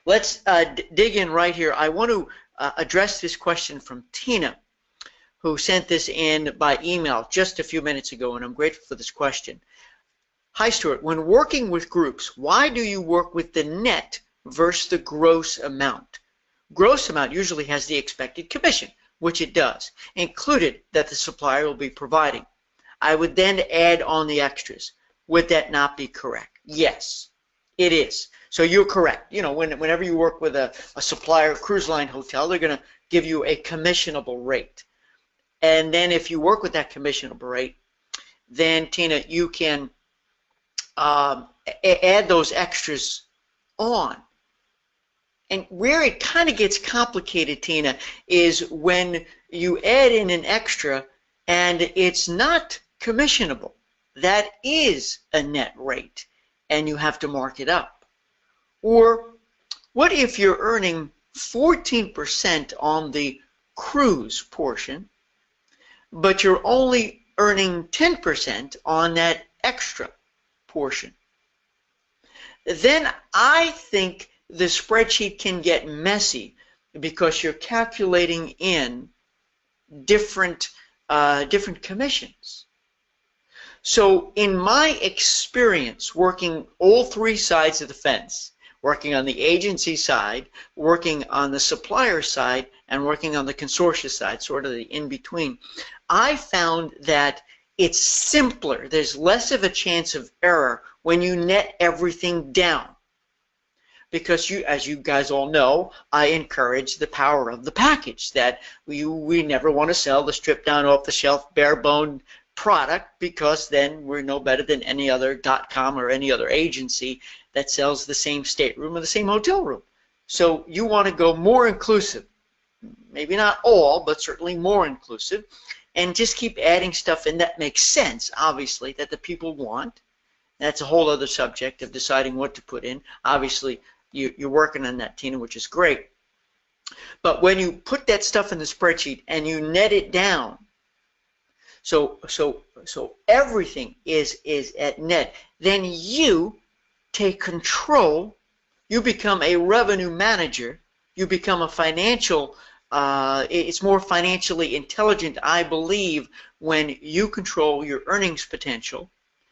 let's dig in right here. I want to address this question from Tina, who sent this in by email just a few minutes ago, and I'm grateful for this question. Hi, Stuart. When working with groups, why do you work with the net versus the gross amount? Gross amount usually has the expected commission, which it does, included that the supplier will be providing. I would then add on the extras. Would that not be correct? Yes, it is. So you're correct. You know, whenever you work with a supplier, cruise line, hotel, they're going to give you a commissionable rate. And then if you work with that commissionable rate, then, Tina, you can add those extras on. And where it kind of gets complicated, Tina, is when you add in an extra and it's not commissionable. That is a net rate, and you have to mark it up. Or what if you're earning 14% on the cruise portion, but you're only earning 10% on that extra portion? Then I think the spreadsheet can get messy because you're calculating in different commissions. So in my experience working all three sides of the fence, working on the agency side, working on the supplier side, and working on the consortia side, sort of the in-between, I found that it's simpler. There's less of a chance of error when you net everything down. Because as you guys all know, I encourage the power of the package, that we never want to sell the stripped down off the shelf bare bone product, because then we're no better than any other .com or any other agency that sells the same stateroom or the same hotel room. So you want to go more inclusive, maybe not all, but certainly more inclusive, and just keep adding stuff in that makes sense, obviously, that the people want. That's a whole other subject of deciding what to put in. Obviously, you're working on that, Tina, which is great. But when you put that stuff in the spreadsheet and you net it down, so everything is at net, then you take control. You become a revenue manager. You become a financial, it's more financially intelligent, I believe, when you control your earnings potential,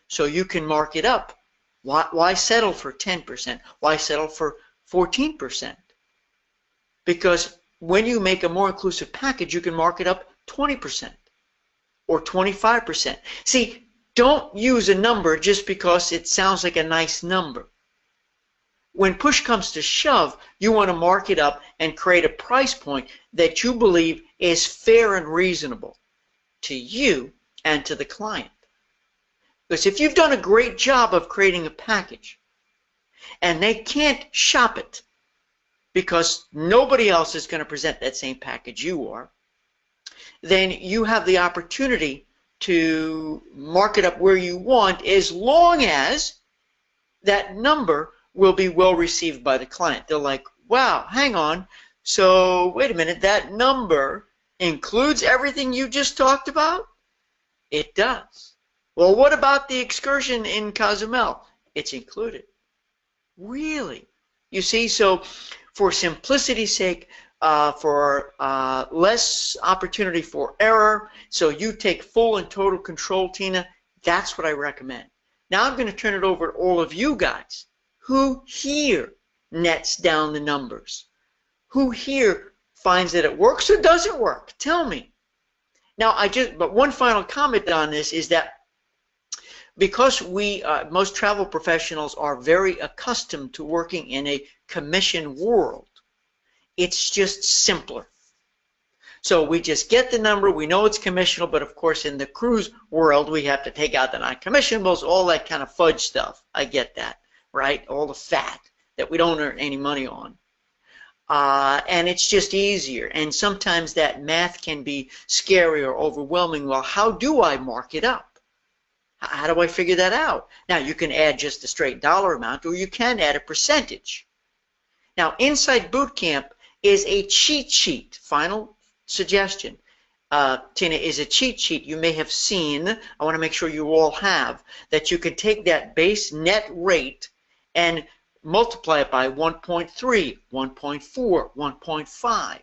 so you can mark it up. Why settle for 10%? Why settle for 14%? Because when you make a more inclusive package, you can mark it up 20% or 25%. See, don't use a number just because it sounds like a nice number. When push comes to shove, you want to mark it up and create a price point that you believe is fair and reasonable to you and to the client. Because if you've done a great job of creating a package and they can't shop it because nobody else is going to present that same package you are, then you have the opportunity to mark it up where you want, as long as that number will be well received by the client. They're like, wow, hang on, so wait a minute, that number includes everything you just talked about? It does. Well, what about the excursion in Cozumel? It's included. Really? You see, so for simplicity's sake, for less opportunity for error, so you take full and total control, Tina, that's what I recommend. Now I'm going to turn it over to all of you guys. Who here nets down the numbers? Who here finds that it works or doesn't work? Tell me. Now, but one final comment on this is that because most travel professionals are very accustomed to working in a commission world, it's just simpler. So we just get the number, we know it's commissionable, but of course in the cruise world we have to take out the non-commissionables, all that kind of fudge stuff. I get that, right? All the fat that we don't earn any money on. And it's just easier, and sometimes that math can be scary or overwhelming. Well, how do I mark it up? How do I figure that out? Now, you can add just a straight dollar amount, or you can add a percentage. Now, Inside Bootcamp is a cheat sheet. Final suggestion, Tina, is a cheat sheet you may have seen. I want to make sure you all have, that you can take that base net rate and multiply it by 1.3, 1.4, 1.5.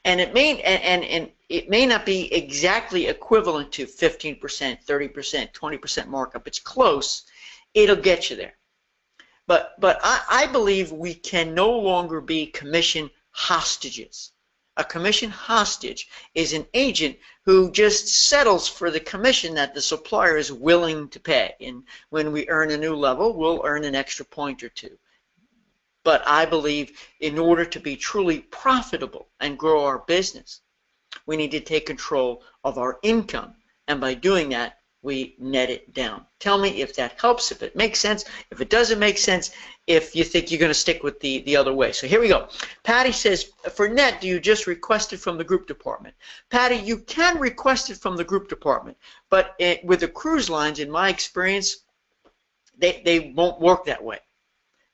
And it may not be exactly equivalent to 15%, 30%, 20% markup. It's close. It'll get you there. But I believe we can no longer be commission hostages. A commission hostage is an agent who just settles for the commission that the supplier is willing to pay. And when we earn a new level, we'll earn an extra point or two. But I believe in order to be truly profitable and grow our business, we need to take control of our income. And by doing that, we net it down. Tell me if that helps, if it makes sense, if it doesn't make sense, if you think you're going to stick with the other way. So here we go. Patty says, for net, do you just request it from the group department? Patty, you can request it from the group department, but with the cruise lines, in my experience, they won't work that way.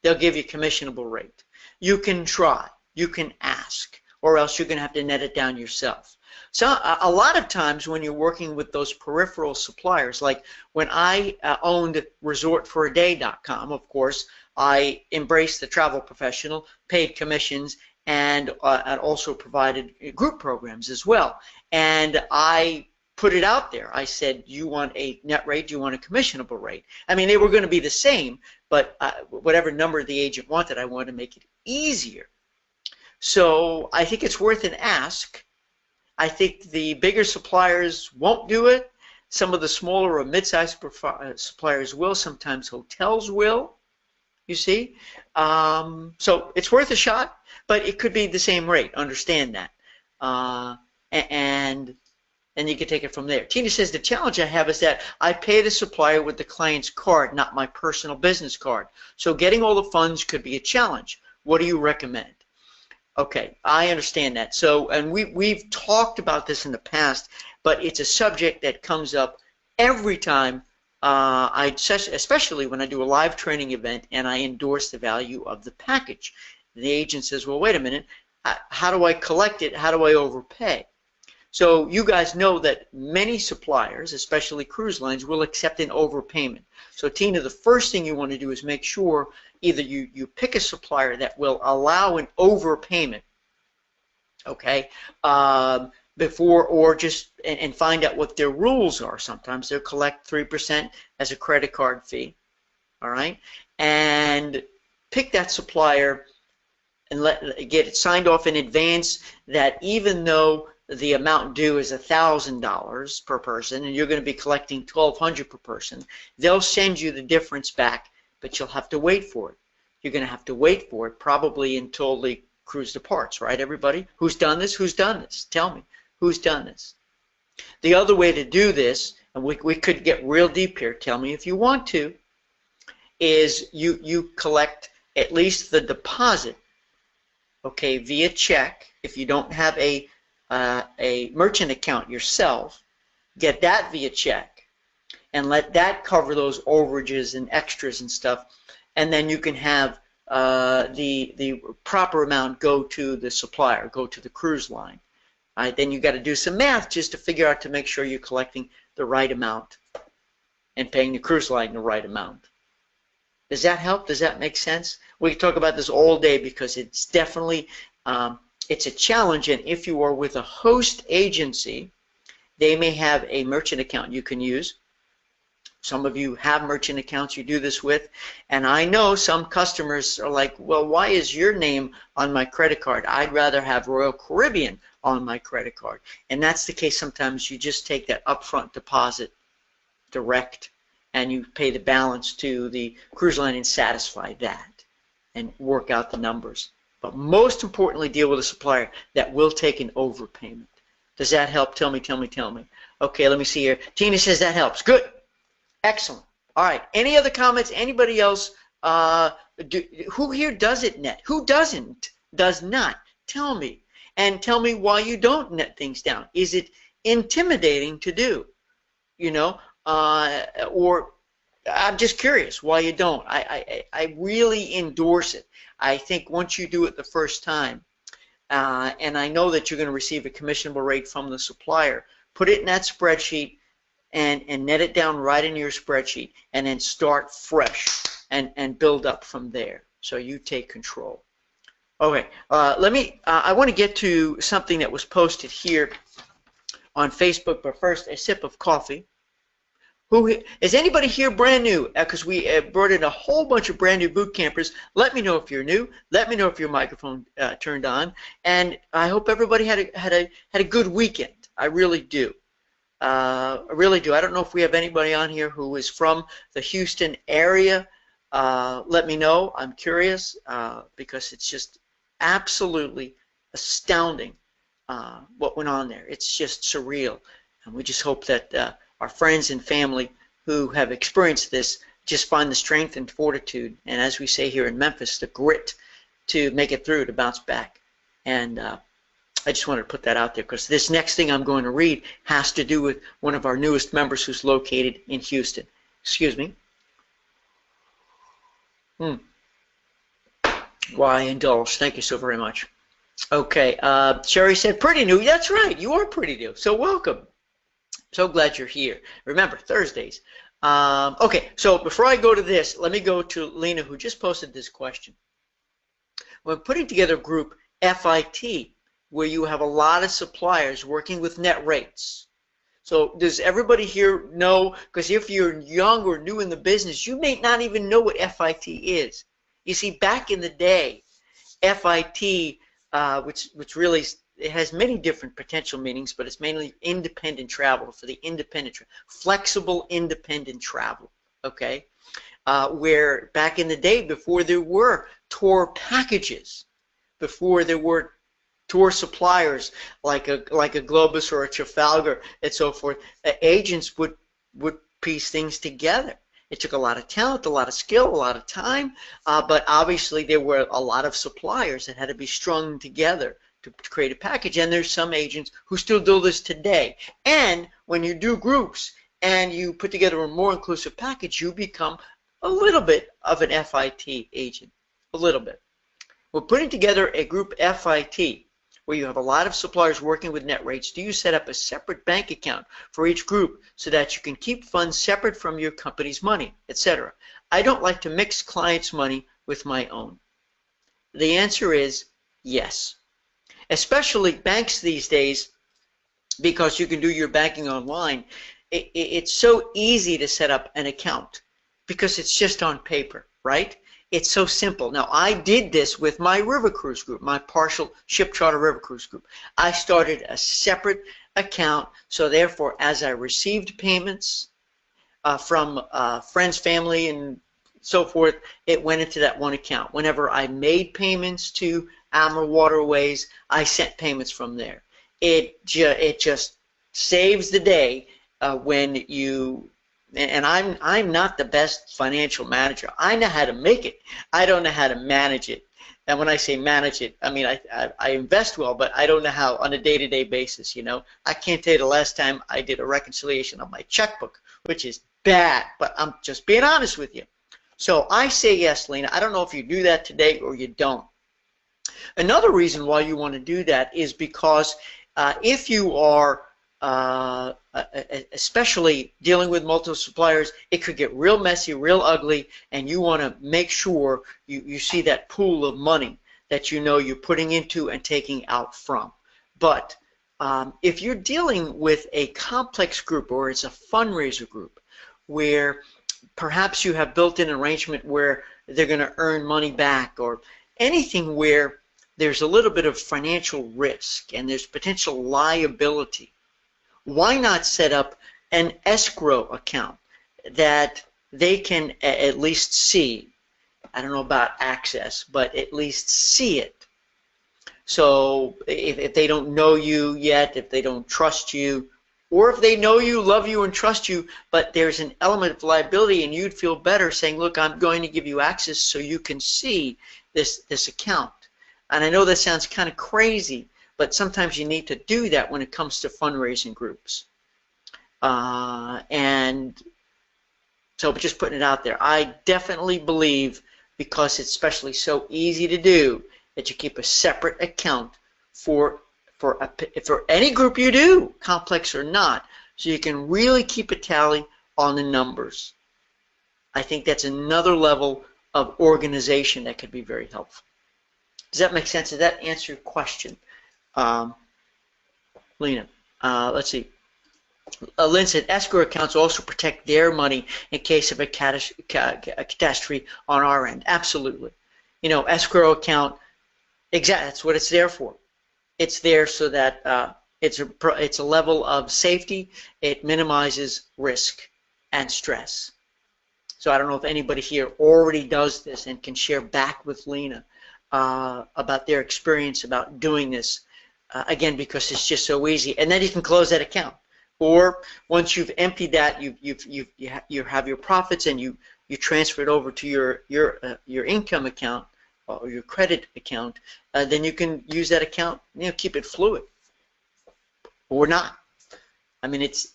They'll give you a commissionable rate. You can try, you can ask, or else you're going to have to net it down yourself. So a lot of times when you're working with those peripheral suppliers, like when I owned resortforaday.com, of course, I embraced the travel professional, paid commissions, and also provided group programs as well. And I put it out there. I said, you want a net rate, you want a commissionable rate. I mean, they were going to be the same, but whatever number the agent wanted, I wanted to make it easier. So I think it's worth an ask. I think the bigger suppliers won't do it. Some of the smaller or mid-sized suppliers will. Sometimes hotels will, you see. So it's worth a shot, but it could be the same rate. Understand that. And you can take it from there. Tina says, the challenge I have is that I pay the supplier with the client's card, not my personal business card. So getting all the funds could be a challenge. What do you recommend? Okay, I understand that. So, and we've talked about this in the past, but it's a subject that comes up every time, especially when I do a live training event and I endorse the value of the package. The agent says, well, wait a minute, how do I collect it? How do I overpay? So you guys know that many suppliers, especially cruise lines, will accept an overpayment. So Tina, the first thing you want to do is make sure either you pick a supplier that will allow an overpayment, okay, before, or just and find out what their rules are. Sometimes they'll collect 3% as a credit card fee, all right, and pick that supplier and get it signed off in advance that even though the amount due is $1,000 per person and you're going to be collecting $1,200 per person, they'll send you the difference back, but you'll have to wait for it. You're going to have to wait for it probably until the cruise departs, right, everybody? Who's done this? Who's done this? Tell me. Who's done this? The other way to do this, and we could get real deep here, tell me if you want to, is you collect at least the deposit, okay, via check. If you don't have a merchant account yourself, get that via check and let that cover those overages and extras and stuff, and then you can have the proper amount go to the supplier, go to the cruise line. All right, then you got to do some math just to figure out to make sure you're collecting the right amount and paying the cruise line the right amount. Does that help? Does that make sense? We can talk about this all day because it's definitely it's a challenge, and if you are with a host agency, they may have a merchant account you can use. Some of you have merchant accounts you do this with, and I know some customers are like, well, why is your name on my credit card? I'd rather have Royal Caribbean on my credit card. And that's the case. Sometimes you just take that upfront deposit direct and you pay the balance to the cruise line and satisfy that and work out the numbers. But most importantly, deal with a supplier that will take an overpayment. Does that help? Tell me, tell me, tell me. Okay, let me see here. Tina says that helps. Good. Excellent. All right. Any other comments? Anybody else? Who here does it net? Who doesn't? Does not? Tell me. And tell me why you don't net things down. Is it intimidating to do? You know? Or I'm just curious why you don't. I really endorse it. I think once you do it the first time, and I know that you're going to receive a commissionable rate from the supplier, put it in that spreadsheet and net it down right in your spreadsheet, and then start fresh and build up from there. So you take control. Okay, I want to get to something that was posted here on Facebook, but first, a sip of coffee. Is anybody here brand new? Because we brought in a whole bunch of brand new boot campers. Let me know if you're new. Let me know if your microphone turned on. And I hope everybody had a good weekend. I really do. I really do. I don't know if we have anybody on here who is from the Houston area. Let me know. I'm curious because it's just absolutely astounding what went on there. It's just surreal. And we just hope that our friends and family who have experienced this just find the strength and fortitude, and as we say here in Memphis, the grit to make it through, to bounce back. And I just wanted to put that out there because this next thing I'm going to read has to do with one of our newest members who's located in Houston. Excuse me. Why indulge? Thank you so very much. Okay, Sherry said, pretty new. That's right, you are pretty new, so welcome. So glad you're here. Remember, Thursdays. Okay, so before I go to this, let me go to Lena, who just posted this question. When putting together a group FIT, where you have a lot of suppliers working with net rates, so does everybody here know, because if you're young or new in the business, you may not even know what FIT is. You see, back in the day, FIT, which really, it has many different potential meanings, but it's mainly independent travel, for the independent, flexible independent travel, okay? Where back in the day, before there were tour packages, before there were tour suppliers like a Globus or a Trafalgar and so forth, agents would piece things together. It took a lot of talent, a lot of skill, a lot of time, but obviously there were a lot of suppliers that had to be strung together to create a package, and there's some agents who still do this today. And when you do groups and you put together a more inclusive package, you become a little bit of an FIT agent, a little bit. We're putting together a group FIT where you have a lot of suppliers working with net rates. Do you set up a separate bank account for each group so that you can keep funds separate from your company's money, etc.? I don't like to mix clients' money with my own. The answer is yes. Especially banks these days, because you can do your banking online. It's so easy to set up an account because it's just on paper, right? It's so simple. Now, I did this with my river cruise group, my partial ship charter river cruise group. I started a separate account, so therefore, as I received payments from friends, family, and so forth, it went into that one account. Whenever I made payments to Amber Waterways, I sent payments from there. It just saves the day when you. And I'm not the best financial manager. I know how to make it. I don't know how to manage it. And when I say manage it, I mean I invest well, but I don't know how on a day-to-day basis. You know, I can't tell you the last time I did a reconciliation of my checkbook, which is bad. But I'm just being honest with you. So I say yes, Lena. I don't know if you do that today or you don't. Another reason why you want to do that is because if you are especially dealing with multiple suppliers, it could get real messy, real ugly, and you want to make sure you see that pool of money that you know you're putting into and taking out from. But if you're dealing with a complex group or it's a fundraiser group where perhaps you have built in an arrangement where they're going to earn money back, or anything where there's a little bit of financial risk and there's potential liability, why not set up an escrow account that they can at least see? I don't know about access, but at least see it. So if they don't know you yet, if they don't trust you, or if they know you, love you, and trust you, but there's an element of liability and you'd feel better saying, look, I'm going to give you access so you can see this account. And I know that sounds kind of crazy, but sometimes you need to do that when it comes to fundraising groups. And so just putting it out there, I definitely believe, because it's especially so easy to do, that you keep a separate account for any group you do, complex or not, so you can really keep a tally on the numbers. I think that's another level of organization that could be very helpful. Does that make sense? Does that answer your question, Lena? Let's see. Lynn said escrow accounts also protect their money in case of a catastrophe on our end. Absolutely. You know, escrow account, exactly, that's what it's there for. It's there so that it's a level of safety. It minimizes risk and stress. So I don't know if anybody here already does this and can share back with Lena about their experience about doing this. Again, because it's just so easy. And then you can close that account. Or once you've emptied that, you have your profits and you transfer it over to your income account or your credit account. Then you can use that account. You know, keep it fluid. Or not. I mean, it's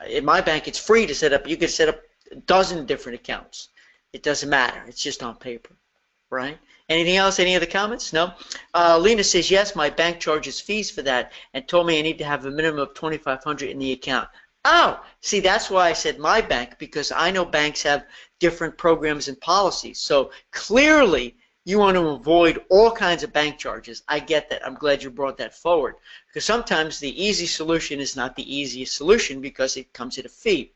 in my bank. It's free to set up. You could set up a dozen different accounts. It doesn't matter. It's just on paper, right? Anything else? Any other comments? No? Lena says, yes, my bank charges fees for that and told me I need to have a minimum of $2,500 in the account. Oh, see, that's why I said my bank, because I know banks have different programs and policies. So clearly, you want to avoid all kinds of bank charges. I get that. I'm glad you brought that forward. Because sometimes the easy solution is not the easiest solution because it comes at a fee.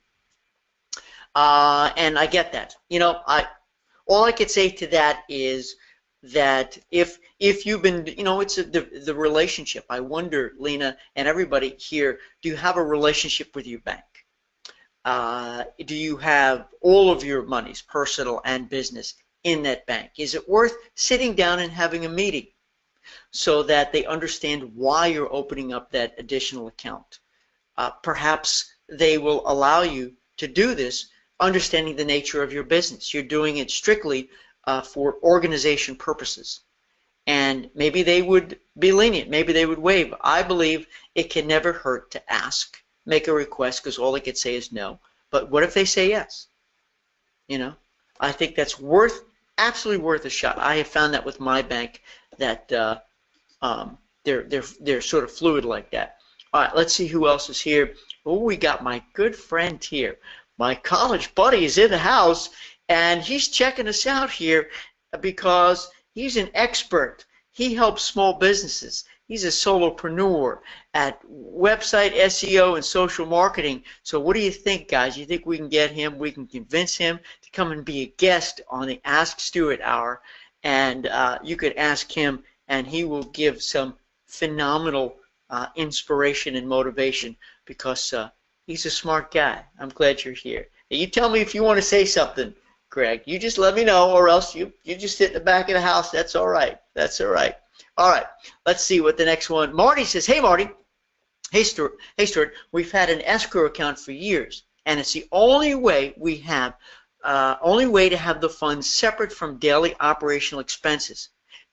And I get that. You know, all I could say to that is that if you've been, you know, it's the relationship. I wonder, Lena and everybody here, do you have a relationship with your bank? Do you have all of your monies, personal and business, in that bank? Is it worth sitting down and having a meeting so that they understand why you're opening up that additional account? Perhaps they will allow you to do this, understanding the nature of your business. You're doing it strictly for organization purposes. And maybe they would be lenient. Maybe they would waive. I believe it can never hurt to ask, make a request, because all they could say is no. But what if they say yes? You know, I think that's absolutely worth a shot. I have found that with my bank that they're sort of fluid like that. All right, let's see who else is here. Oh, we got my good friend here. My college buddy is in the house, and he's checking us out here because he's an expert. He helps small businesses. He's a solopreneur at website SEO and social marketing. So what do you think, guys? You think we can get him, we can convince him to come and be a guest on the Ask Stuart Hour, and you could ask him, and he will give some phenomenal inspiration and motivation because he's a smart guy. I'm glad you're here. You tell me if you want to say something, Greg. You just let me know, or else you just sit in the back of the house. That's all right. That's all right. All right. Let's see what the next one. Marty says, hey, Marty. Hey, Stuart. Hey, Stuart. We've had an escrow account for years, and it's the only way we have, to have the funds separate from daily operational expenses.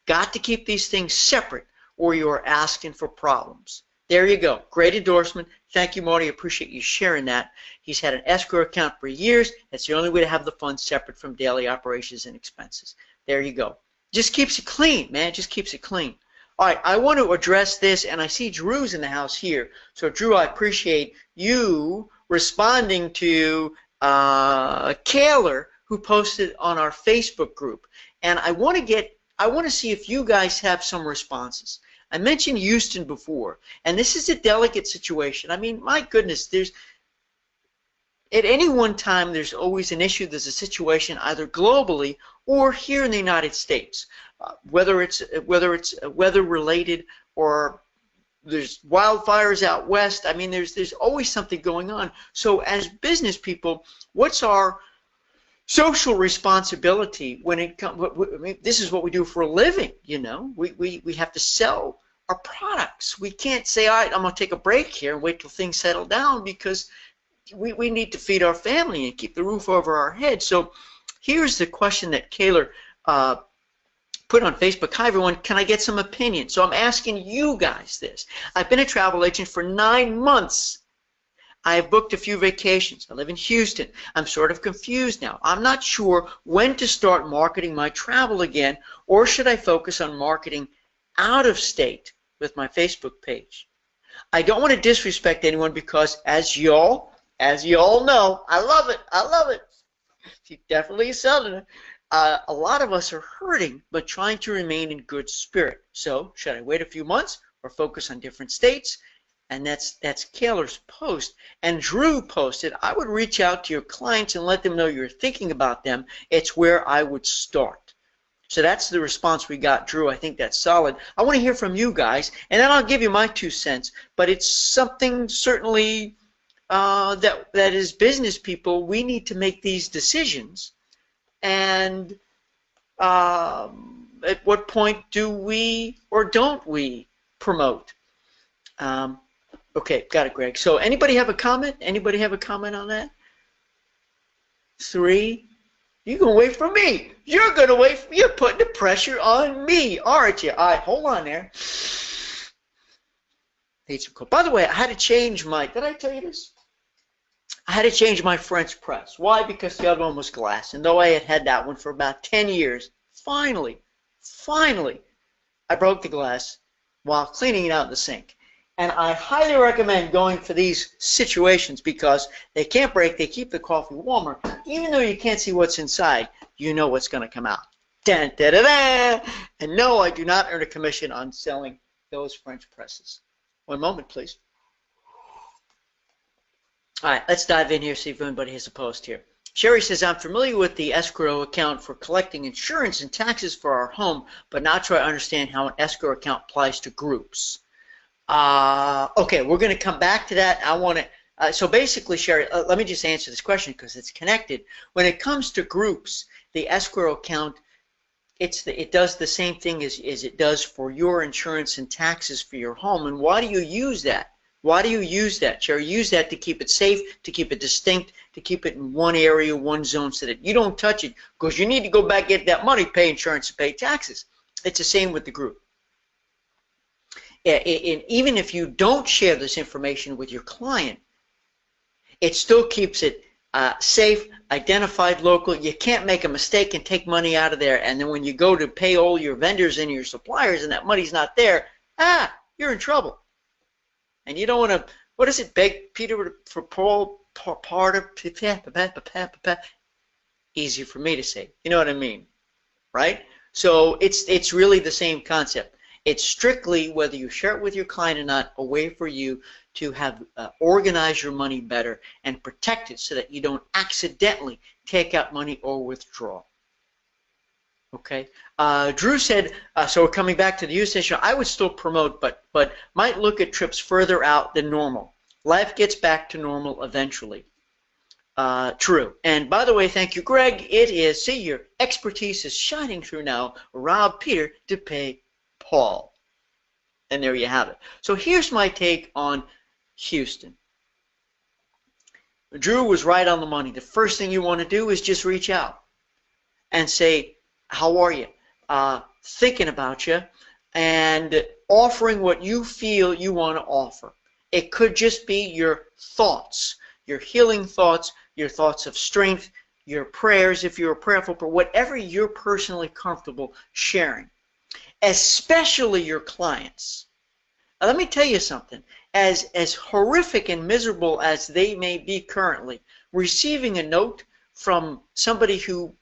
Got to keep these things separate, or you are asking for problems. There you go. Great endorsement. Thank you, Marty. I appreciate you sharing that. He's had an escrow account for years. That's the only way to have the funds separate from daily operations and expenses. There you go. Just keeps it clean, man. Just keeps it clean. All right, I want to address this, and I see Drew's in the house here. So, Drew, I appreciate you responding to Kaler, who posted on our Facebook group. And I want to see if you guys have some responses. I mentioned Houston before, and this is a delicate situation. I mean, my goodness, at any one time, there's always an issue, there's a situation either globally or here in the United States, whether it's weather related or there's wildfires out west. I mean, there's always something going on. So as business people, what's our social responsibility when it comes? I mean, this is what we do for a living, you know. We have to sell our products. We can't say, all right, I'm going to take a break here and wait till things settle down, because we need to feed our family and keep the roof over our head. So here's the question that Kaler put on Facebook. Hi, everyone. Can I get some opinion? So I'm asking you guys this. I've been a travel agent for 9 months. I have booked a few vacations. I live in Houston. I'm sort of confused now. I'm not sure when to start marketing my travel again, or should I focus on marketing out of state with my Facebook page? I don't want to disrespect anyone because, as y'all know, I love it. definitely selling. A lot of us are hurting, but trying to remain in good spirit. So, should I wait a few months or focus on different states? And that's Kaylor's post. And Drew posted, I would reach out to your clients and let them know you're thinking about them. It's where I would start. So that's the response we got, Drew. I think that's solid. I want to hear from you guys, and then I'll give you my 2 cents. But it's something certainly that as business people, we need to make these decisions. And at what point do we or don't we promote? Okay, got it, Greg. So anybody have a comment? Anybody have a comment on that? 3. You're going to wait for me. You're going to wait for me. You're putting the pressure on me, aren't you? All right, hold on there. Need some cold. By the way, I had to change my, did I tell you this? I had to change my French press. Why? Because the other one was glass. And though I had had that one for about 10 years, finally, I broke the glass while cleaning it out in the sink. And I highly recommend going for these situations because they can't break. They keep the coffee warmer. Even though you can't see what's inside, you know what's going to come out. Dun, da, da, da. And no, I do not earn a commission on selling those French presses. One moment, please. All right, let's dive in here, see if anybody has a post here. Sherry says, I'm familiar with the escrow account for collecting insurance and taxes for our home, but not sure I understand how an escrow account applies to groups. Okay, we're going to come back to that. I want to, so basically, Sherry, let me just answer this question because it's connected. When it comes to groups, the escrow account, it does the same thing as it does for your insurance and taxes for your home. And why do you use that? Why do you use that, Sherry? Use that to keep it safe, to keep it distinct, to keep it in one area, one zone, so that you don't touch it because you need to go back, get that money, pay insurance, and pay taxes. It's the same with the group. And even if you don't share this information with your client, it still keeps it safe, identified, local. You can't make a mistake and take money out of there. And then when you go to pay all your vendors and your suppliers and that money's not there, you're in trouble. And you don't want to, what is it, beg Peter for Paul, easy for me to say. You know what I mean, right? So it's really the same concept. It's strictly, whether you share it with your client or not, a way for you to have organize your money better and protect it so that you don't accidentally take out money or withdraw. Okay. Drew said, so we're coming back to the usage. I would still promote, but might look at trips further out than normal. Life gets back to normal eventually. True. And by the way, thank you, Greg. It is, see, your expertise is shining through now. Rob Peter to pay Paul. And there you have it. So here's my take on Houston. Drew was right on the money. The first thing you want to do is just reach out and say, how are you? Thinking about you and offering what you feel you want to offer. It could just be your thoughts, your healing thoughts, your thoughts of strength, your prayers if you're a prayerful person, whatever you're personally comfortable sharing, especially your clients. Now, let me tell you something. As horrific and miserable as they may be currently, receiving a note from somebody who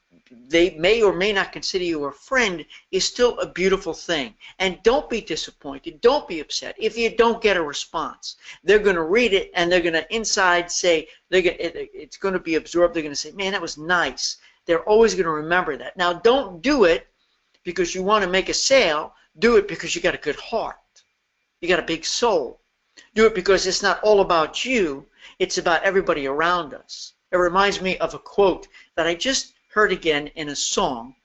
they may or may not consider you a friend is still a beautiful thing. And don't be disappointed. Don't be upset if you don't get a response. They're going to read it and they're going to inside say, it's going to be absorbed. They're going to say, man, that was nice. They're always going to remember that. Now, don't do it because you want to make a sale. Do it because you got a good heart. You got a big soul. Do it because it's not all about you. It's about everybody around us. It reminds me of a quote that I just heard again in a song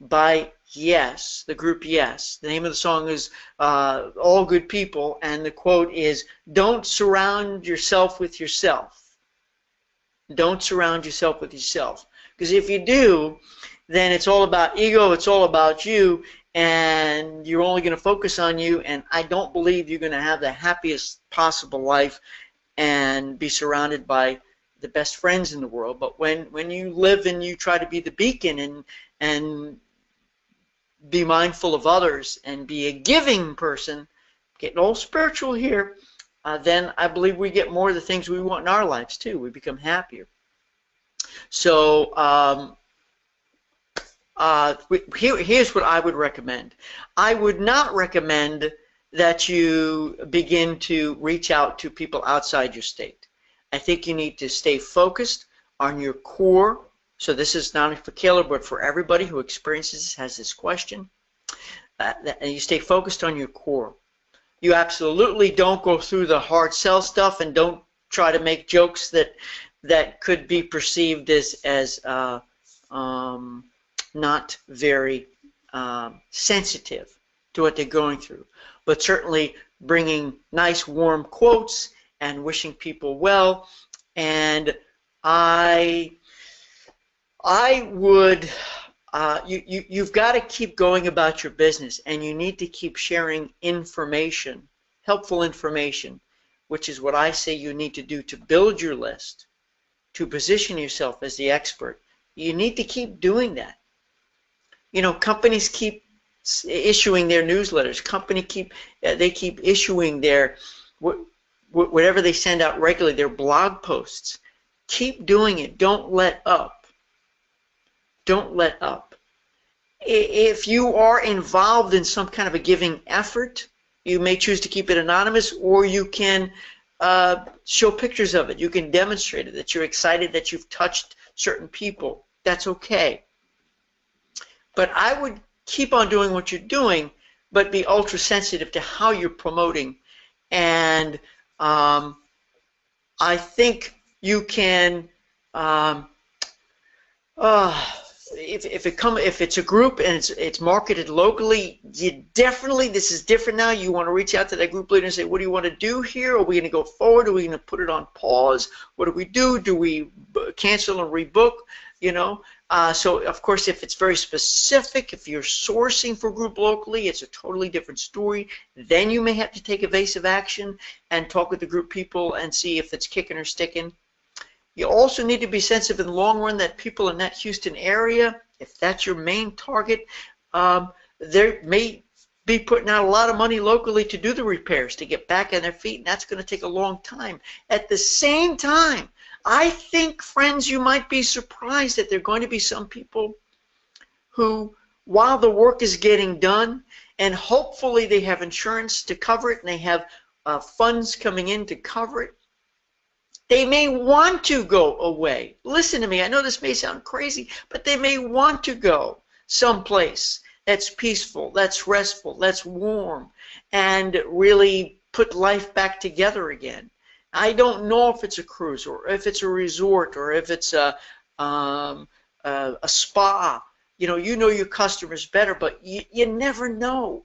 by Yes, the group Yes. The name of the song is All Good People, and the quote is, don't surround yourself with yourself. Don't surround yourself with yourself. Because if you do, then it's all about ego, it's all about you, and you're only going to focus on you, and I don't believe you're going to have the happiest possible life and be surrounded by the best friends in the world. But when you live and you try to be the beacon and be mindful of others and be a giving person, getting all spiritual here, then I believe we get more of the things we want in our lives too. We become happier. So here's what I would recommend. I would not recommend that you begin to reach out to people outside your state. I think you need to stay focused on your core. So this is not only for Kayla, but for everybody who experiences this, has this question. And you stay focused on your core. You absolutely don't go through the hard sell stuff, and don't try to make jokes that could be perceived as not very sensitive to what they're going through. But certainly bringing nice warm quotes and wishing people well. And I would, you've got to keep going about your business, and you need to keep sharing information, helpful information, which is what I say you need to do to build your list, to position yourself as the expert. You need to keep doing that. You know, companies keep issuing their newsletters. They keep issuing their whatever they send out regularly, their blog posts. Keep doing it. Don't let up. Don't let up. If you are involved in some kind of a giving effort, you may choose to keep it anonymous, or you can show pictures of it. You can demonstrate it, that you're excited that you've touched certain people. That's okay. But I would keep on doing what you're doing, but be ultra sensitive to how you're promoting. And I think you can, if it's a group and it's marketed locally, you definitely, this is different now. You want to reach out to that group leader and say, what do you want to do here? Are we going to go forward? Are we going to put it on pause? What do we do? Do we cancel and rebook? You know. So, of course, if it's very specific, if you're sourcing for group locally, it's a totally different story. Then you may have to take evasive action and talk with the group people and see if it's kicking or sticking. You also need to be sensitive in the long run that people in that Houston area, if that's your main target, they may be putting out a lot of money locally to do the repairs, to get back on their feet, and that's going to take a long time. At the same time, I think, friends, you might be surprised that there are going to be some people who, while the work is getting done, and hopefully they have insurance to cover it and they have funds coming in to cover it, they may want to go away. Listen to me, I know this may sound crazy, but they may want to go someplace that's peaceful, that's restful, that's warm, and really put life back together again. I don't know if it's a cruise, or if it's a resort, or if it's a spa. You know your customers better, but you never know.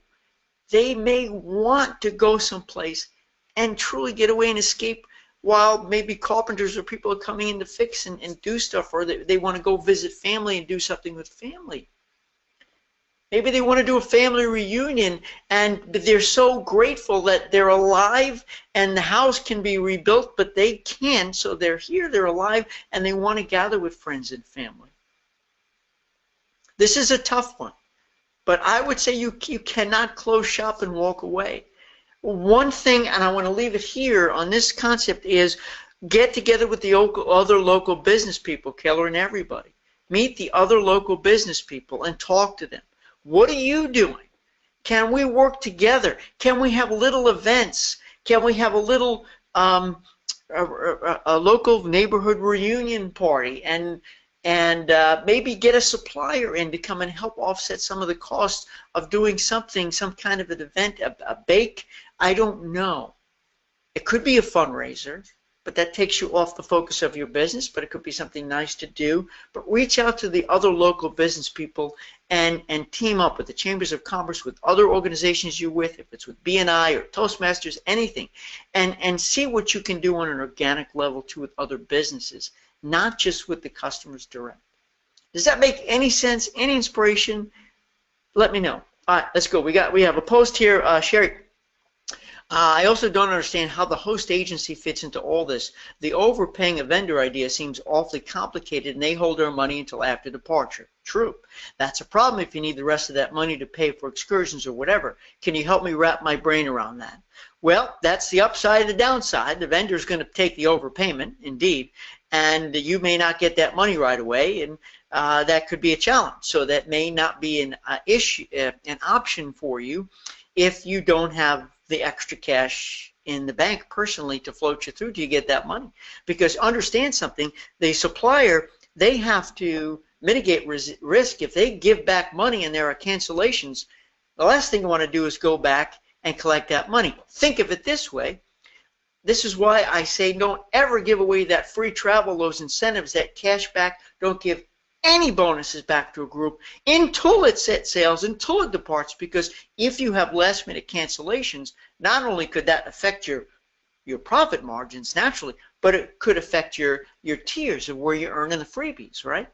They may want to go someplace and truly get away and escape, while maybe carpenters or people are coming in to fix and do stuff, or they want to go visit family and do something with family. Maybe they want to do a family reunion, and they're so grateful that they're alive and the house can be rebuilt, but they can't, so they're here, they're alive, and they want to gather with friends and family. This is a tough one, but I would say you cannot close shop and walk away. One thing, and I want to leave it here on this concept, is get together with the other local business people, Keller and everybody. Meet the other local business people and talk to them. What are you doing? Can we work together? Can we have little events? Can we have a little a local neighborhood reunion party, and maybe get a supplier in to come and help offset some of the costs of doing something, some kind of an event, a bake? I don't know. It could be a fundraiser, but that takes you off the focus of your business, but it could be something nice to do. But reach out to the other local business people and team up with the Chambers of Commerce, with other organizations you're with, if it's with BNI or Toastmasters, anything, and see what you can do on an organic level too with other businesses, not just with the customers direct. Does that make any sense? Any inspiration? Let me know. All right, let's go. We have a post here, Sherry. I also don't understand how the host agency fits into all this. The overpaying a vendor idea seems awfully complicated, and they hold our money until after departure. True. That's a problem if you need the rest of that money to pay for excursions or whatever. Can you help me wrap my brain around that? Well, that's the upside and the downside. The vendor's going to take the overpayment, indeed, and you may not get that money right away, and that could be a challenge. So that may not be an option for you if you don't have the extra cash in the bank personally to float you through till you get that money. Because understand something, the supplier, they have to mitigate risk. If they give back money and there are cancellations, the last thing you want to do is go back and collect that money. Think of it this way. This is why I say don't ever give away that free travel, those incentives, that cash back. Don't give any bonuses back to a group until it set sails, until it departs, because if you have last minute cancellations, not only could that affect your profit margins naturally, but it could affect your tiers of where you're earning the freebies, right?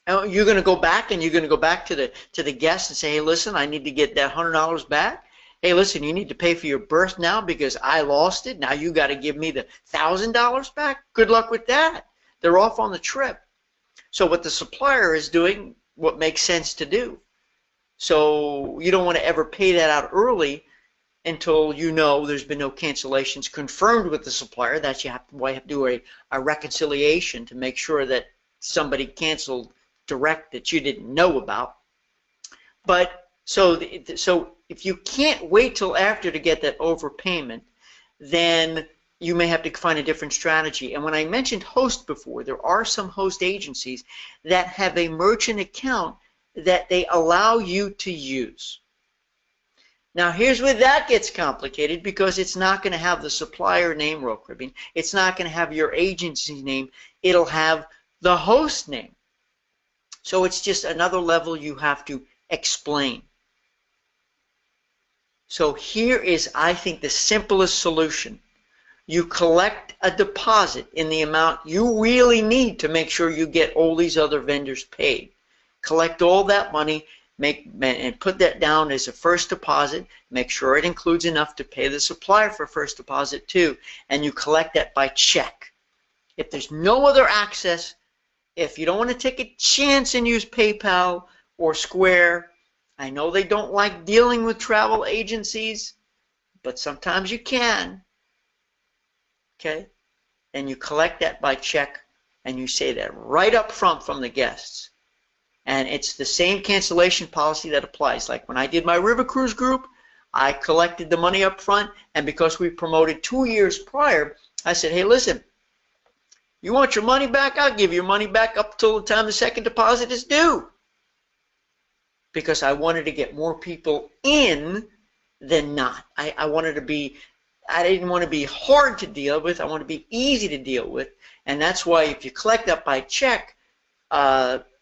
Now, you're going to go back and you're going to go back to the guest and say, hey, listen, I need to get that $100 back. Hey, listen, you need to pay for your berth now because I lost it. Now you got to give me the $1,000 back. Good luck with that. They're off on the trip. So what the supplier is doing, what makes sense to do. So you don't want to ever pay that out early until you know there's been no cancellations confirmed with the supplier. That you have to do a reconciliation to make sure that somebody canceled direct that you didn't know about. But so if you can't wait till after to get that overpayment, then you may have to find a different strategy. And when I mentioned host before, there are some host agencies that have a merchant account that they allow you to use. Now here's where that gets complicated, because it's not going to have the supplier name, rope cribbing. It's not going to have your agency name. It'll have the host name. So it's just another level you have to explain. So here is, I think, the simplest solution. You collect a deposit in the amount you really need to make sure you get all these other vendors paid. Collect all that money, and put that down as a first deposit. Make sure it includes enough to pay the supplier for first deposit too, and you collect that by check. If there's no other access, if you don't want to take a chance and use PayPal or Square, I know they don't like dealing with travel agencies, but sometimes you can. Okay? And you collect that by check, and you say that right up front from the guests. And it's the same cancellation policy that applies. Like when I did my river cruise group, I collected the money up front, and because we promoted 2 years prior, I said, hey, listen, you want your money back? I'll give you your money back up till the time the second deposit is due. Because I wanted to get more people in than not. I wanted to be, I didn't want to be hard to deal with. I want to be easy to deal with. And that's why if you collect that by check,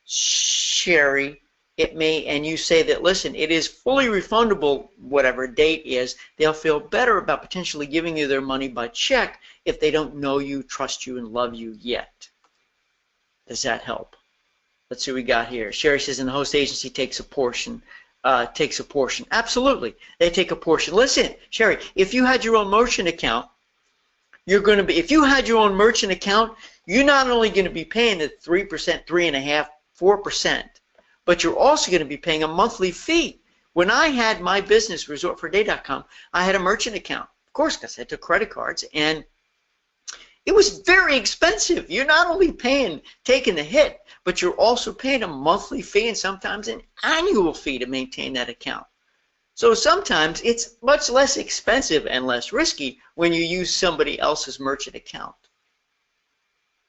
Sherry, it may, and you say that, listen, it is fully refundable, whatever date is, they'll feel better about potentially giving you their money by check if they don't know you, trust you, and love you yet. Does that help? Let's see what we got here. Sherry says, and the host agency takes a portion. Absolutely, they take a portion. Listen, Sherry, if you had your own merchant account, you're going to be, if you had your own merchant account, you're not only going to be paying the 3%, 3.5%, 4%, but you're also going to be paying a monthly fee. When I had my business, resortforday.com, I had a merchant account, of course, because I took credit cards, and it was very expensive. You're not only taking the hit, but you're also paying a monthly fee and sometimes an annual fee to maintain that account. So sometimes it's much less expensive and less risky when you use somebody else's merchant account.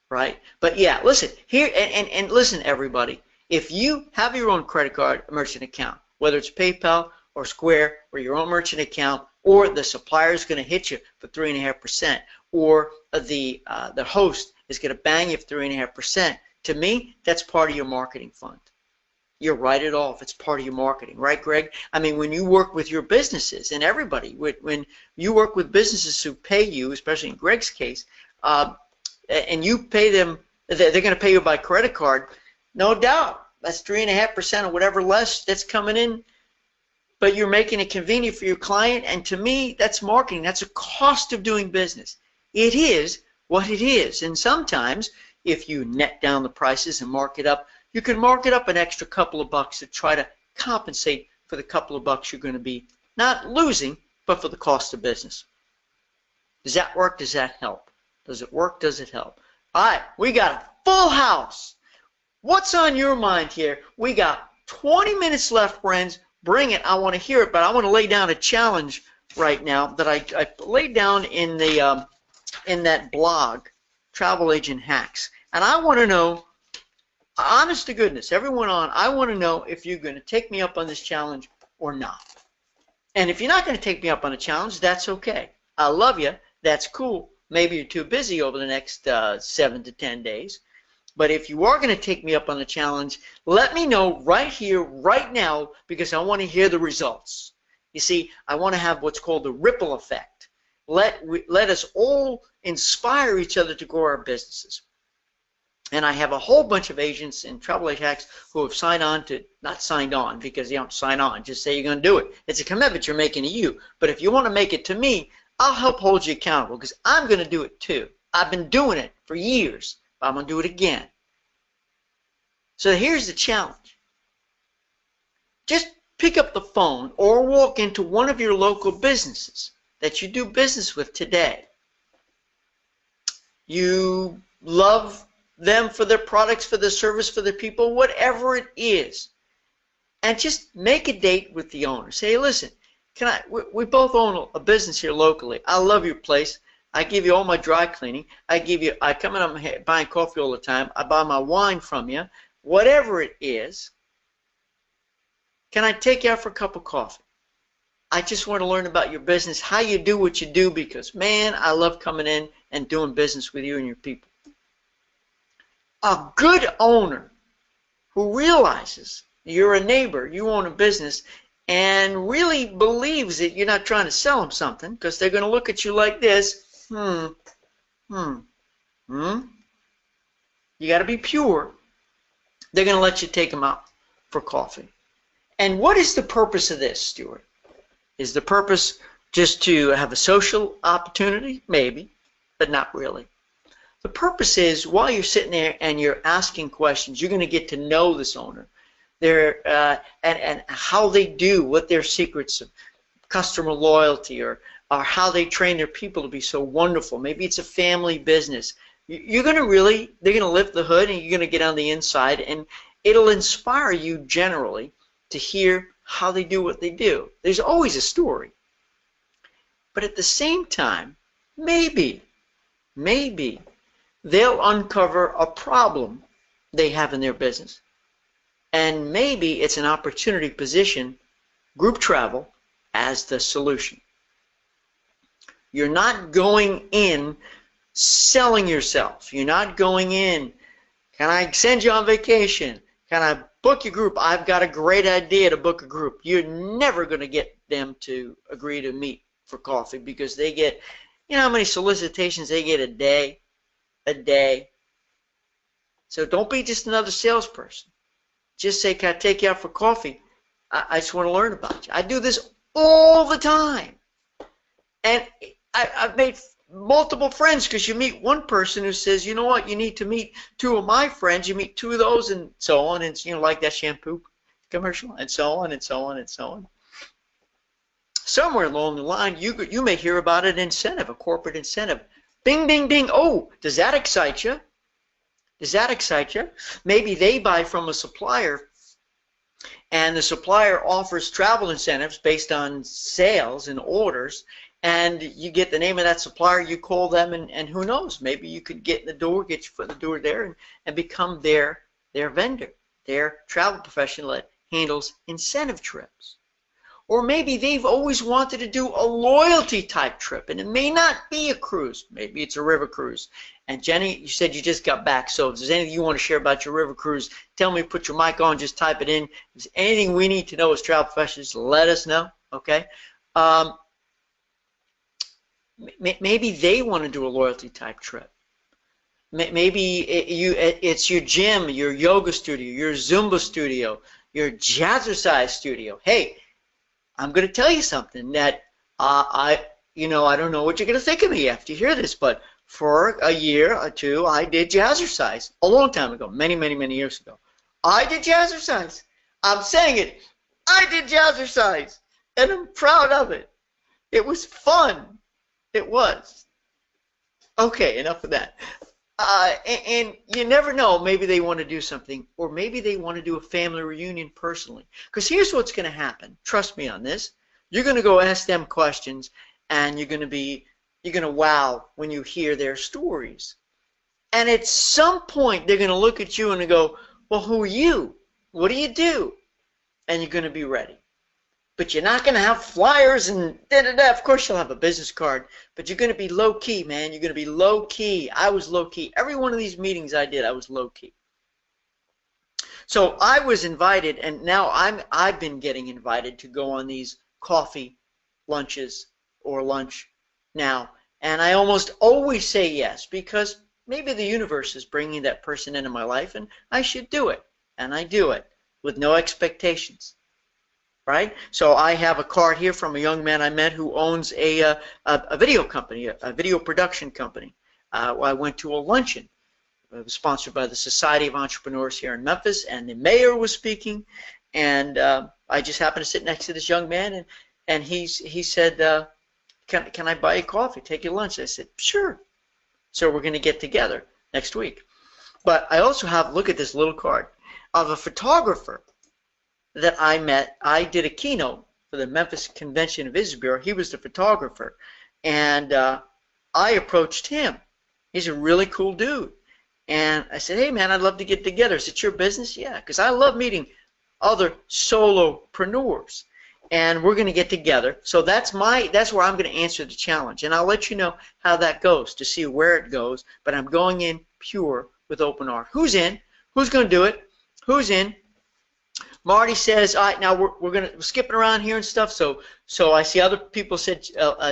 Right? But yeah, listen, here, and listen, everybody, if you have your own credit card merchant account, whether it's PayPal or Square or your own merchant account, or the supplier is going to hit you for 3.5%, or the host is going to bang you for 3.5%, to me, that's part of your marketing fund. You write it off. It's part of your marketing, right, Greg? I mean, when you work with your businesses, and everybody, when you work with businesses who pay you, especially in Greg's case, and you pay them, they're going to pay you by credit card, no doubt. That's 3.5% or whatever less that's coming in. but you're making it convenient for your client, and to me, that's marketing. That's a cost of doing business. It is what it is, and sometimes if you net down the prices and mark it up, you can mark it up an extra couple of bucks to try to compensate for the couple of bucks you're going to be not losing, but for the cost of business. Does that work? Does that help? Does it work? Does it help? All right, we got a full house. What's on your mind here? We got 20 minutes left, friends. Bring it. I want to hear it, but I want to lay down a challenge right now that I laid down in the in that blog, Travel Agent Hacks. And I want to know, honest to goodness, everyone on, I want to know if you're going to take me up on this challenge or not. And if you're not going to take me up on a challenge, that's okay. I love you. That's cool. Maybe you're too busy over the next 7 to 10 days. But if you are going to take me up on the challenge, let me know right here, right now, because I want to hear the results. You see, I want to have what's called the ripple effect. Let us all inspire each other to grow our businesses. And I have a whole bunch of agents in Travel Agent Hacks who have signed on to, not signed on because you don't sign on, just say you're going to do it. It's a commitment you're making to you. But if you want to make it to me, I'll help hold you accountable because I'm going to do it too. I've been doing it for years, but I'm going to do it again. So here's the challenge. Just pick up the phone or walk into one of your local businesses that you do business with today. You love them for their products, for their service, for their people, whatever it is. And just make a date with the owner. Say, listen, we both own a business here locally. I love your place. I give you all my dry cleaning. I come in, I'm buying coffee all the time. I buy my wine from you. Whatever it is, can I take you out for a cup of coffee? I just want to learn about your business, how you do what you do, because, man, I love coming in and doing business with you and your people. A good owner who realizes you're a neighbor, you own a business, and really believes that you're not trying to sell them something, because they're going to look at you like this. You got to be pure. They're going to let you take them out for coffee. And what is the purpose of this, Stuart? Is the purpose just to have a social opportunity? Maybe, but not really. The purpose is while you're sitting there and you're asking questions, you're going to get to know this owner, and how they do, what their secrets of customer loyalty or how they train their people to be so wonderful. Maybe it's a family business. You're going to they're going to lift the hood and you're going to get on the inside, and it'll inspire you generally to hear how they do what they do. There's always a story. But at the same time, maybe they'll uncover a problem they have in their business. And maybe it's an opportunity to position group travel as the solution. You're not going in selling yourself. You're not going in, can I send you on vacation? Can I book your group? I've got a great idea to book a group. You're never going to get them to agree to meet for coffee because they get, you know how many solicitations they get a day? So don't be just another salesperson. Just say, can I take you out for coffee? I just want to learn about you. I do this all the time. And I've made multiple friends because you meet one person who says, you know what, you need to meet two of my friends. You meet two of those and so on. And, you know, like that shampoo commercial and so on and so on and so on. Somewhere along the line, you may hear about an incentive, a corporate incentive. Bing, bing, bing. Oh, does that excite you? Does that excite you? Maybe they buy from a supplier and the supplier offers travel incentives based on sales and orders, and you get the name of that supplier, you call them, and who knows, maybe you could get in the door, get your foot in the door there, and become their vendor, their travel professional that handles incentive trips. Or maybe they've always wanted to do a loyalty type trip, and it may not be a cruise. Maybe it's a river cruise. And Jenny, you said you just got back, so if there's anything you want to share about your river cruise, tell me, put your mic on, just type it in. If there's anything we need to know as travel professionals, let us know, okay? Maybe they want to do a loyalty type trip. Maybe it's your gym, your yoga studio, your Zumba studio, your jazzercise studio. Hey, I'm going to tell you something that I don't know what you're going to think of me after you hear this, but for a year or two, I did jazzercise a long time ago, many, many, many years ago. I did jazzercise. I'm saying it. I did jazzercise, and I'm proud of it. It was fun. It was. Okay, enough of that. And you never know, maybe they want to do something, or maybe they want to do a family reunion personally. Because here's what's going to happen. Trust me on this. You're going to go ask them questions, and you're going to wow when you hear their stories. And at some point, they're going to look at you and go, well, who are you? What do you do? And you're going to be ready. But you're not going to have flyers and da-da-da. Of course you'll have a business card, but you're going to be low-key, man. You're going to be low-key. I was low-key. Every one of these meetings I did, I was low-key. So I was invited, and now I've been getting invited to go on these coffee lunches or lunch now. And I almost always say yes, because maybe the universe is bringing that person into my life, and I should do it. And I do it with no expectations. Right? So I have a card here from a young man I met who owns a video company, a video production company. I went to a luncheon. It was sponsored by the Society of Entrepreneurs here in Memphis, and the mayor was speaking. And I just happened to sit next to this young man, and he said, can I buy you coffee, take you lunch? I said, sure. So we're going to get together next week. But I also have, look at this little card, of a photographer that I met. I did a keynote for the Memphis Convention and Visitors Bureau. He was the photographer, and I approached him. He's a really cool dude, and I said, hey man, I'd love to get together. Is it your business? Yeah, because I love meeting other solopreneurs, and we're going to get together. So that's where I'm going to answer the challenge, and I'll let you know how that goes to see where it goes. But I'm going in pure with open heart. Who's in? Who's going to do it? Who's in? Marty says, all right, now we're skipping around here and stuff, so I see other people said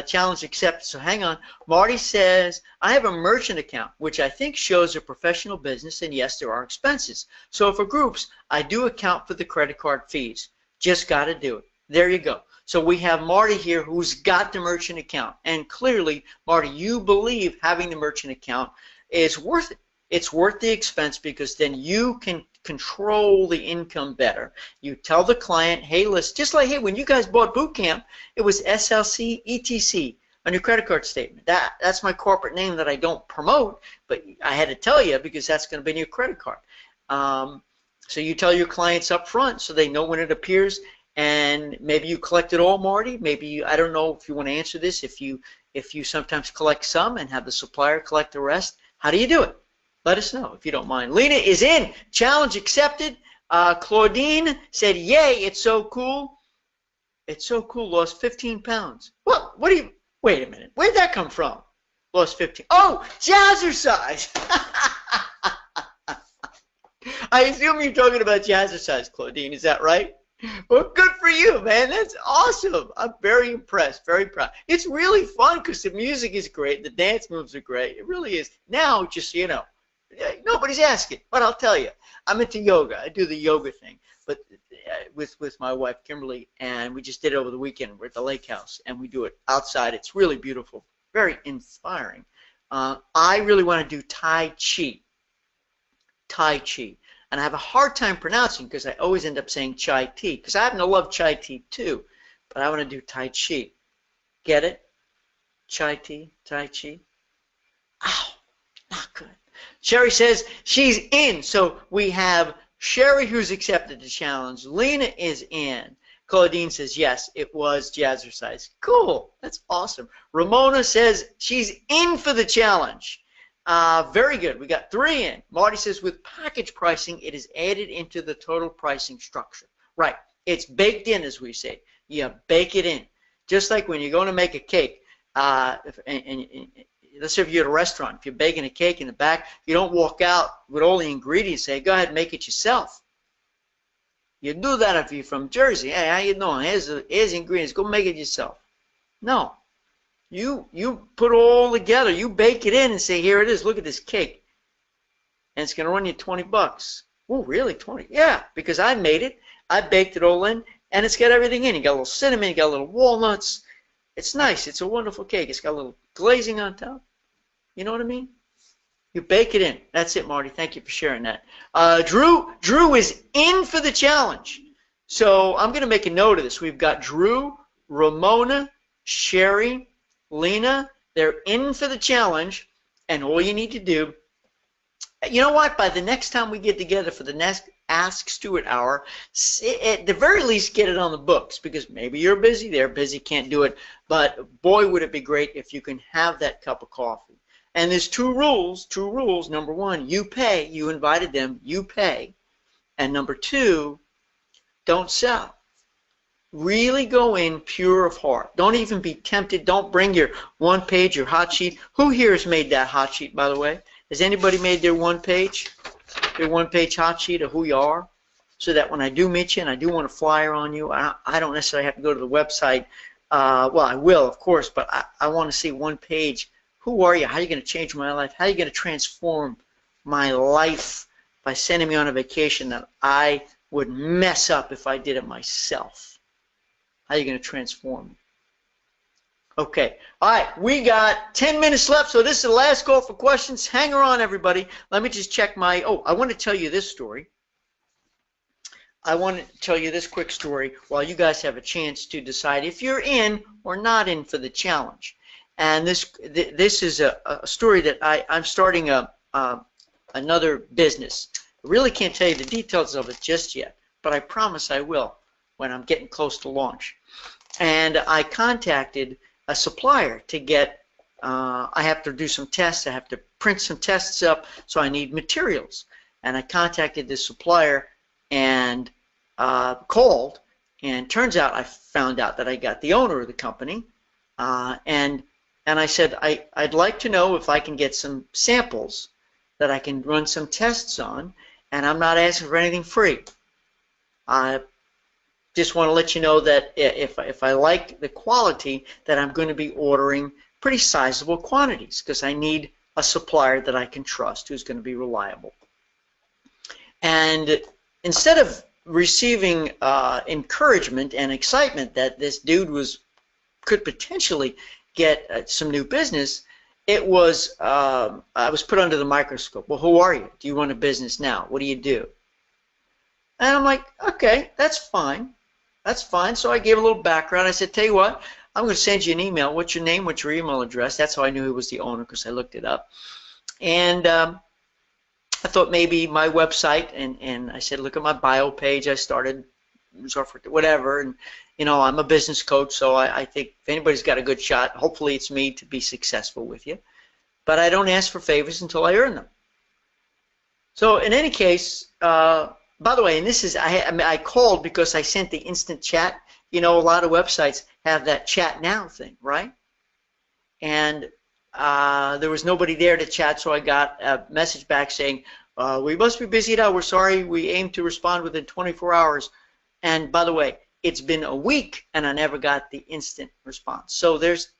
challenge accepted, so hang on. Marty says, I have a merchant account, which I think shows a professional business, and yes, there are expenses. So for groups, I do account for the credit card fees. Just got to do it. There you go. So we have Marty here who's got the merchant account, and clearly, Marty, you believe having the merchant account is worth it. It's worth the expense because then you can control the income better. You tell the client, hey, listen, just like, hey, when you guys bought boot camp, it was SLC ETC on your credit card statement. That's my corporate name that I don't promote, but I had to tell you because that's going to be in your credit card. So you tell your clients up front so they know when it appears, and maybe you collect it all, Marty. Maybe I don't know if you want to answer this. If you sometimes collect some and have the supplier collect the rest, how do you do it? Let us know if you don't mind. Lena is in. Challenge accepted. Claudine said, yay, it's so cool. It's so cool. Lost 15 pounds. What do you, wait a minute. Where'd that come from? Lost 15. Oh, jazzercise. I assume you're talking about jazzercise, Claudine. Is that right? Well, good for you, man. That's awesome. I'm very impressed, very proud. It's really fun because the music is great. The dance moves are great. It really is. Now, just so you know, nobody's asking, but I'll tell you, I'm into yoga. I do the yoga thing, but with my wife Kimberly, and we just did it over the weekend. We're at the lake house, and we do it outside. It's really beautiful, very inspiring. I really want to do Tai Chi. Tai Chi. And I have a hard time pronouncing because I always end up saying chai tea, because I happen to love chai tea too, but I want to do Tai Chi. Get it? Chai tea, Tai Chi. Ow, not good. Sherry says she's in. So we have Sherry who's accepted the challenge. Lena is in. Claudine says yes, it was jazzercise. Cool. That's awesome. Ramona says she's in for the challenge. Very good. We got 3 in. Marty says with package pricing, it is added into the total pricing structure. Right. It's baked in, as we say. You bake it in. Just like when you're going to make a cake. Let's say if you're at a restaurant, if you're baking a cake in the back, you don't walk out with all the ingredients and say, go ahead and make it yourself. You do that if you're from Jersey. Hey, how you doing? Here's the ingredients. Go make it yourself. No. You put it all together. You bake it in and say, here it is. Look at this cake. And it's going to run you $20. Oh, really? 20? Yeah, because I made it. I baked it all in, And it's got everything in. You got a little cinnamon, you got a little walnuts. It's nice. It's a wonderful cake. It's got a little glazing on top. You know what I mean? You bake it in. That's it, Marty. Thank you for sharing that. Drew is in for the challenge. So I'm going to make a note of this. We've got Drew, Ramona, Sherry, Lena. They're in for the challenge. And all you need to do, you know what? By the next time we get together for the next Ask Stuart Hour, at the very least get it on the books, because maybe you're busy, they're busy, can't do it. But boy, would it be great if you can have that cup of coffee. And there's two rules. Number one, you pay. You invited them, you pay. And number two, don't sell. Really go in pure of heart. Don't even be tempted. Don't bring your one page, your hot sheet. Who here has made that hot sheet, by the way? Has anybody made their one page hot sheet of who you are? So that when I do meet you and I do want a flyer on you, I don't necessarily have to go to the website. Well, I will, of course, but I want to see one page. Who are you? How are you going to change my life? How are you going to transform my life by sending me on a vacation that I would mess up if I did it myself? How are you going to transform me? Okay. All right. We got 10 minutes left, so this is the last call for questions. Hang on, everybody. Let me just check my... Oh, I want to tell you this story. I want to tell you this quick story while you guys have a chance to decide if you're in or not in for the challenge. And this is a story that I'm starting another business. I really can't tell you the details of it just yet, but I promise I will when I'm getting close to launch. And I contacted a supplier to get, I have to do some tests, I have to print some tests up, so I need materials. And I contacted this supplier and called, and turns out I found out that I got the owner of the company, and I said, I'd like to know if I can get some samples that I can run some tests on, and I'm not asking for anything free. I just want to let you know that if I like the quality, that I'm going to be ordering pretty sizable quantities, because I need a supplier that I can trust who's going to be reliable. And instead of receiving encouragement and excitement that this dude could potentially get some new business, it was I was put under the microscope. Well, who are you? Do you run a business now? What do you do? And I'm like, okay, that's fine. That's fine. So I gave a little background. I said, tell you what, I'm going to send you an email. What's your name? What's your email address? That's how I knew he was the owner, because I looked it up. And I thought maybe my website, and I said, look at my bio page. I started, whatever, and you know, I'm a business coach, so I think if anybody's got a good shot, hopefully it's me to be successful with you. But I don't ask for favors until I earn them. So in any case, by the way, and this is, I called because I sent the instant chat. You know, a lot of websites have that chat now thing, right? And there was nobody there to chat, so I got a message back saying, we must be busy now. We're sorry. We aim to respond within 24 hours. And by the way, it's been a week, and I never got the instant response. So there's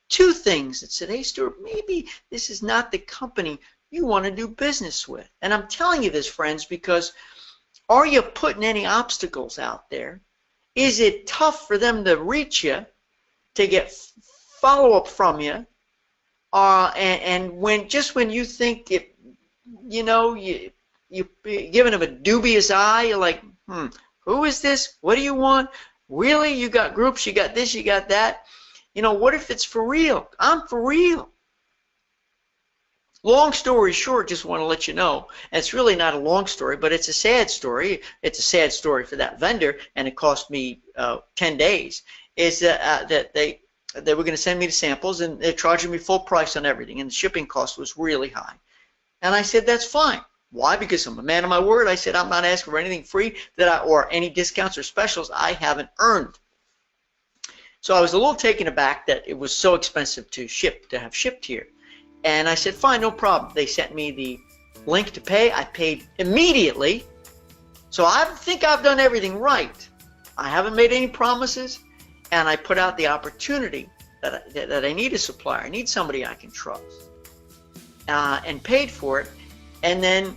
two things that said, hey, Stuart, maybe this is not the company you want to do business with. And I'm telling you this, friends, because are you putting any obstacles out there? Is it tough for them to reach you, to get follow-up from you? And when you think it, you know, you're giving them a dubious eye, you're like, who is this? What do you want? Really? You got groups, you got this, you got that. You know, what if it's for real? I'm for real. Long story short, just want to let you know, and it's really not a long story, but it's a sad story. It's a sad story for that vendor, and it cost me 10 days, is that they were going to send me the samples, and they're charging me full price on everything, and the shipping cost was really high. And I said, that's fine. Why? Because I'm a man of my word. I said, I'm not asking for anything free or any discounts or specials I haven't earned. So I was a little taken aback that it was so expensive to have shipped here. And I said, fine, no problem. They sent me the link to pay. I paid immediately. So I think I've done everything right. I haven't made any promises, and I put out the opportunity that I need a supplier. I need somebody I can trust, and paid for it. And then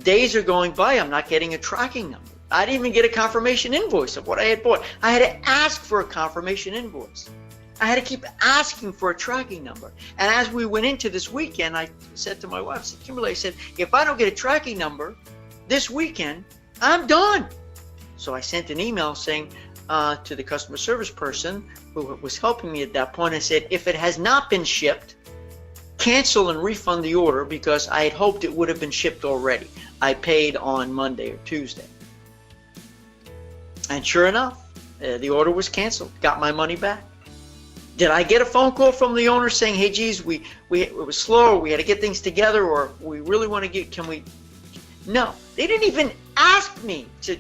days are going by. I'm not getting a tracking number. I didn't even get a confirmation invoice of what I had bought. I had to ask for a confirmation invoice. I had to keep asking for a tracking number. And as we went into this weekend, I said to my wife, I said, Kimberly, I said, if I don't get a tracking number this weekend, I'm done. So I sent an email saying to the customer service person who was helping me at that point, I said, if it has not been shipped, cancel and refund the order because I had hoped it would have been shipped already. I paid on Monday or Tuesday. And sure enough, the order was canceled. Got my money back. Did I get a phone call from the owner saying, hey, geez, it was slow, we had to get things together, or we really want to get, can we? No, they didn't even ask me to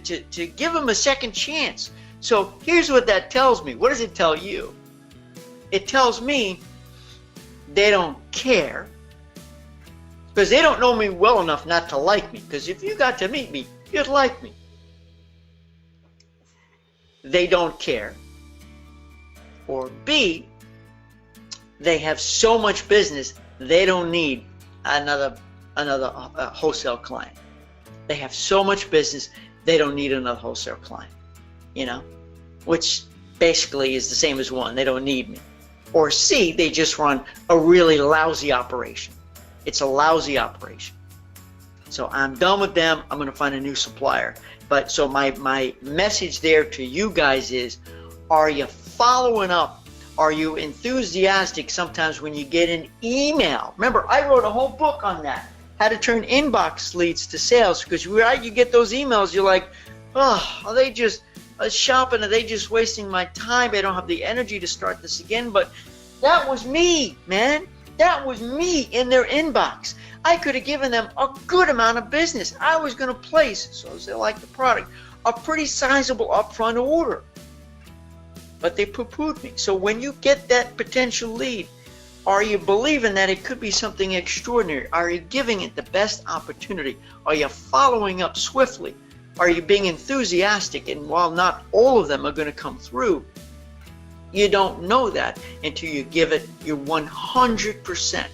give them a second chance. So here's what that tells me. What does it tell you? It tells me they don't care because they don't know me well enough not to like me. Because if you got to meet me, you'd like me. They don't care. Or B, they have so much business they don't need another wholesale client. They have so much business they don't need another wholesale client, you know, which basically is the same as one. They don't need me. Or C, they just run a really lousy operation. It's a lousy operation. So I'm done with them. I'm going to find a new supplier. But so my message there to you guys is, are you following up? Are you enthusiastic sometimes when you get an email? Remember, I wrote a whole book on that, how to turn inbox leads to sales, because you get those emails, you're like, oh, are they just shopping? Are they just wasting my time? I don't have the energy to start this again. But that was me, man. That was me in their inbox. I could have given them a good amount of business. I was going to place, so as they like the product, a pretty sizable upfront order. But they poo-pooed me. So when you get that potential lead, are you believing that it could be something extraordinary? Are you giving it the best opportunity? Are you following up swiftly? Are you being enthusiastic? And while not all of them are going to come through, you don't know that until you give it your 100%.